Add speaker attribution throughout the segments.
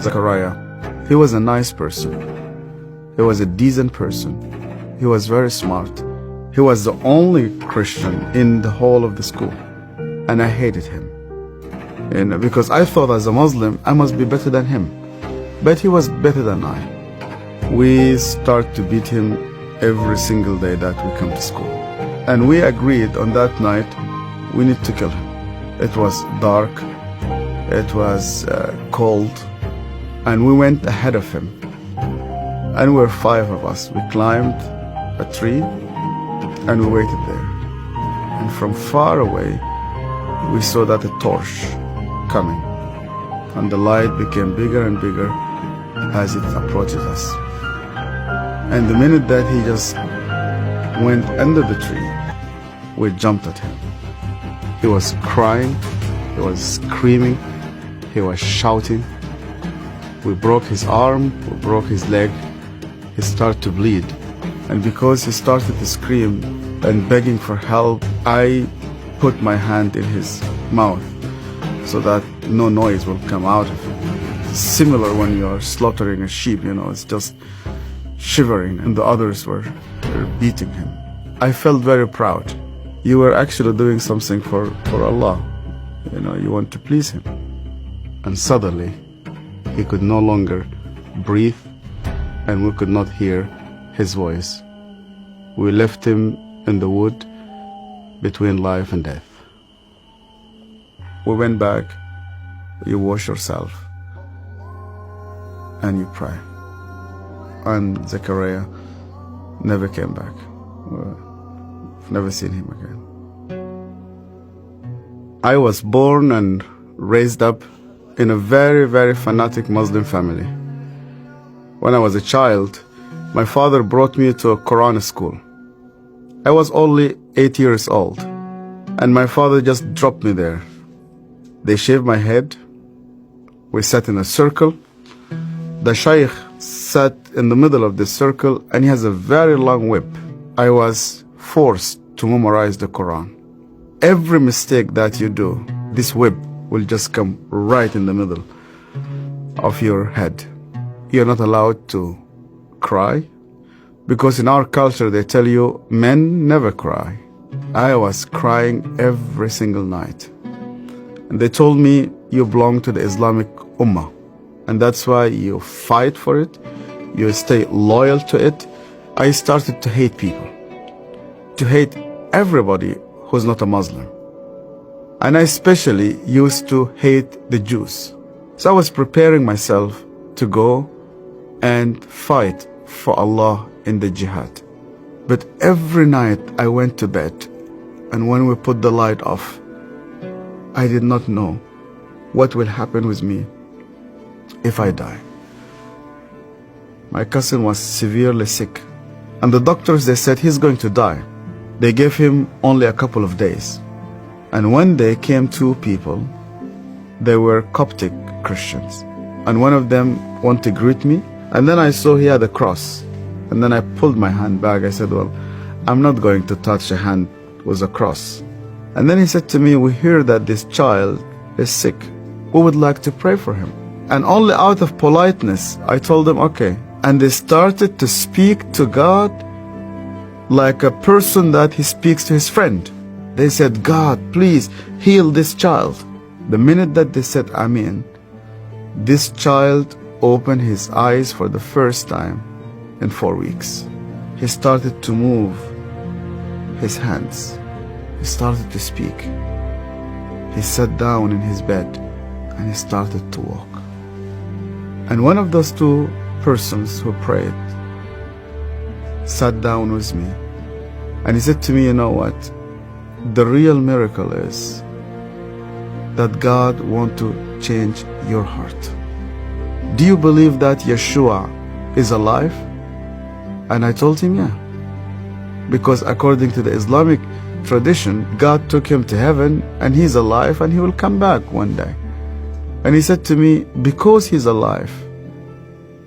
Speaker 1: Zachariah. He was a nice person. He was a decent person. He was very smart. He was the only Christian in the whole of the school. And I hated him. And because I thought as a Muslim, I must be better than him. But he was better than I. We start to beat him every single day that we come to school. And we agreed on that night, we need to kill him. It was dark, it was cold, and we went ahead of him. And we were 5 of us. We climbed a tree and we waited there. And from far away, we saw that a torch coming. And the light became bigger and bigger as it approaches us. And the minute that he just went under the tree, we jumped at him. He was crying, he was screaming, he was shouting. We broke his arm, we broke his leg. He started to bleed. And because he started to scream and begging for help, I put my hand in his mouth so that no noise will come out of it. Similar when you're slaughtering a sheep, it's just shivering, and the others were beating him. I felt very proud. You were actually doing something for Allah. You want to please Him. And suddenly, he could no longer breathe, and we could not hear his voice. We left him in the wood between life and death. We went back, you wash yourself, and you pray. And Zachariah never came back. I've never seen him again. I was born and raised up in a very, very fanatic Muslim family. When I was a child, my father brought me to a Quran school. I was only 8 years old, and my father just dropped me there. They shaved my head. We sat in a circle. The Shaykh sat in the middle of the circle, and he has a very long whip. I was forced to memorize the Quran. Every mistake that you do, this whip will just come right in the middle of your head. You're not allowed to cry, because in our culture they tell you men never cry. I was crying every single night. And they told me, you belong to the Islamic Ummah, and that's why you fight for it, you stay loyal to it. I started to hate people, to hate everybody who's not a Muslim. And I especially used to hate the Jews. So I was preparing myself to go and fight for Allah in the jihad. But every night I went to bed, and when we put the light off, I did not know what will happen with me if I die. My cousin was severely sick, and the doctors, they said he's going to die. They gave him only a couple of days. And one day came 2 people. They were Coptic Christians, and one of them wanted to greet me, and then I saw he had a cross, and then I pulled my hand back. I said, well, I'm not going to touch a hand with a cross. And then he said to me, we hear that this child is sick. We would like to pray for him. And only out of politeness, I told them, okay. And they started to speak to God like a person that he speaks to his friend. They said, God, please heal this child. The minute that they said Amen, this child opened his eyes for the first time in 4 weeks. He started to move his hands. He started to speak. He sat down in his bed and he started to walk. And one of those 2 persons who prayed sat down with me, and he said to me, you know what? The real miracle is that God wants to change your heart. Do you believe that Yeshua is alive? And I told him, yeah. Because according to the Islamic tradition, God took him to heaven, and he's alive, and he will come back one day. And he said to me, because he's alive,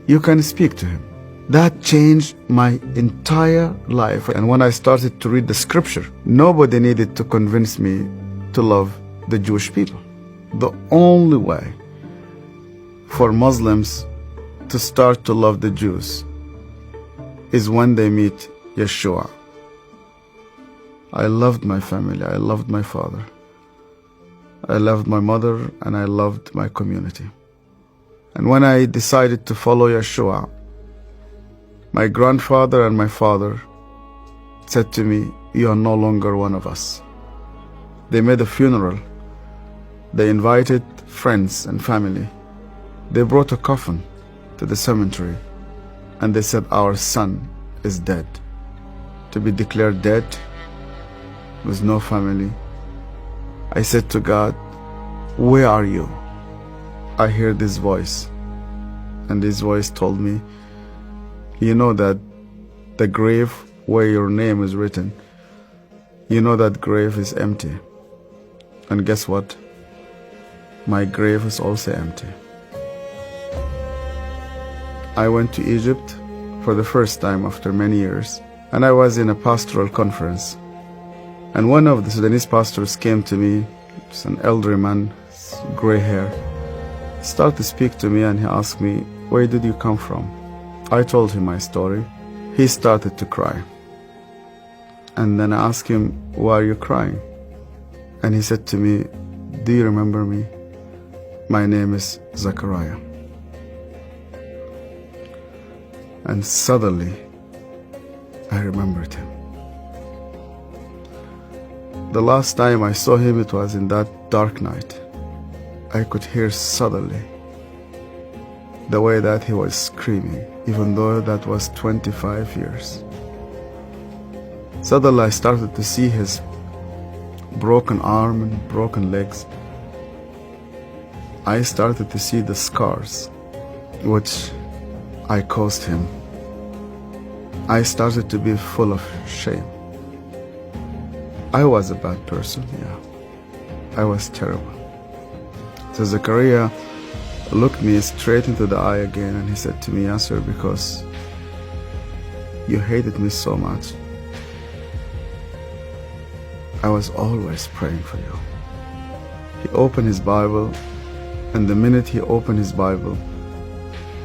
Speaker 1: you can speak to him. That changed my entire life. And when I started to read the scripture, nobody needed to convince me to love the Jewish people. The only way for Muslims to start to love the Jews is when they meet Yeshua. I loved my family, I loved my father, I loved my mother, and I loved my community. And when I decided to follow Yeshua, my grandfather and my father said to me, "You are no longer one of us." They made a funeral. They invited friends and family. They brought a coffin to the cemetery, and they said, "Our son is dead." To be declared dead with no family, I said to God, "Where are you?" I heard this voice, and this voice told me, "You know that the grave where your name is written, you know that grave is empty. And guess what? My grave is also empty." I went to Egypt for the first time after many years, and I was in a pastoral conference. And one of the Sudanese pastors came to me, it's an elderly man, gray hair, started to speak to me, and he asked me, "Where did you come from?" I told him my story. He started to cry. And then I asked him, "Why are you crying?" And he said to me, "Do you remember me? My name is Zachariah." And suddenly, I remembered him. The last time I saw him, it was in that dark night. I could hear suddenly the way that he was screaming, even though that was 25 years. Suddenly I started to see his broken arm and broken legs. I started to see the scars which I caused him. I started to be full of shame. I was a bad person, yeah. I was terrible. So Zachariah looked me straight into the eye again, and he said to me, "Yasser, because you hated me so much, I was always praying for you." He opened his Bible, and the minute he opened his Bible,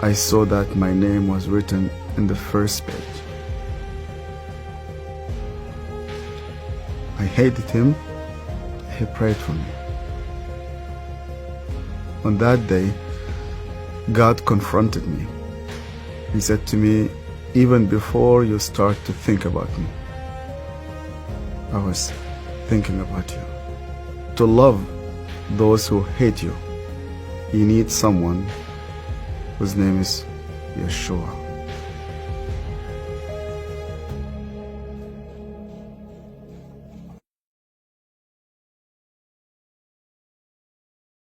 Speaker 1: I saw that my name was written in the first page. I hated him. He prayed for me. On that day, God confronted me. He said to me, "Even before you start to think about me, I was thinking about you. To love those who hate you, you need someone whose name is Yeshua."